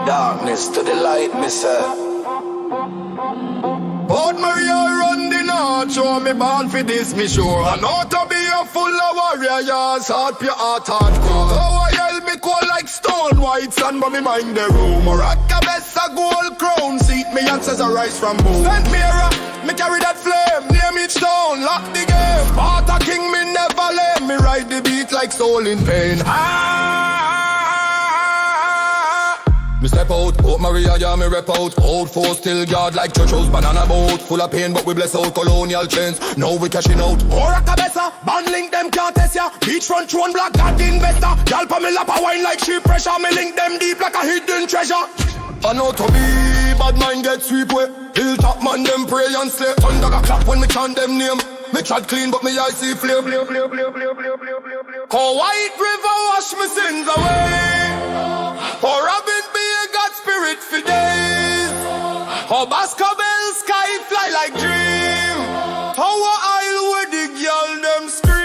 Darkness to the light, me say. Port Maria run the north, show me born for this, me sure. Annotto Bay a fulla warrior, yes, heart pure heart hardcore. Oh, I help me cold like stone, white sun, but me mind the room. Oracabessa gold crown, seat me ancestors rise from bone. Send mirror, me carry that flame, name each stone, lock the game. Sparta king, me never lame, me ride the beat like soul in pain. Me step out, Port Maria, yeah, me rep out. Old four still guard like churchhouse, banana boat. Full of pain, but we bless out colonial chains. Now we cashing out. Oracabessa, band link them can't test ya. Beachfront throne black, God investor. Y'all pa me lap a wine like sheep pressure. Me link them deep like a hidden treasure. Annotto Bay, badmind get sweep way. Hilltop man, them pray and slay. Thunder got clap when me chant them name. Me chat clean, but me eyes see flame. Call white river wash me sins away. For Robin be a God spirit for days. Oh, Bascabel sky fly like dream. Tower Isle where the girl them scream.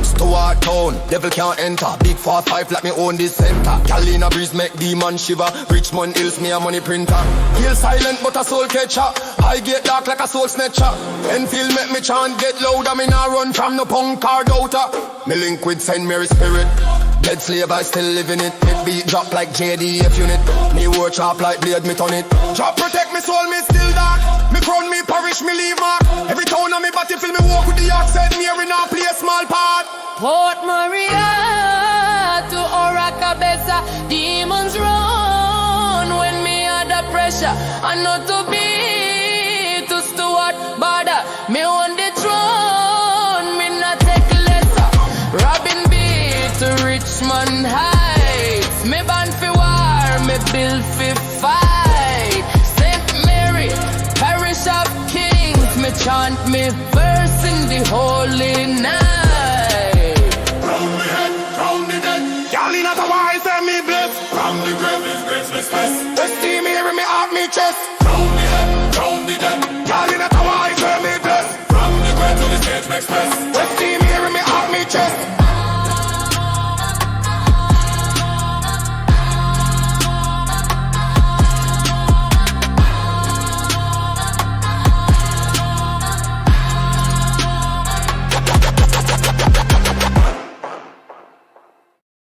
Stuart Town, devil can't enter. Big 4-5 like me own this center. Carolina breeze make demon shiver. Richmond Hills me a money printer. Feel silent but a soul catcher. I get dark like a soul snatcher. Enfield make me chant get louder. Me nah run from no punk card outer. Me link with Saint Mary Spirit. Dead slave I still living it. It beat drop like JDF unit. Me war chop like blade me turn it. Drop protect me soul me still dark. Me crown me parish me leave mark. Every town on me battlefield me walk with the ox. Said Mary now play a small part. Port Maria to Oracabessa, demons run when me under pressure. Annotto Bay to Stuart border, me on the throne, me not take lesser. Robin B to Richmond Heights, me band for war, me build for fight. Saint Mary, parish of kings, me chant me verse in the holy night. Not a wise and me bless. From the grave is grace me stress. Esteem me hearing me out me chest. Round the head, round the dead. Y'all in a wise and me bless. From the grave to the stage me express.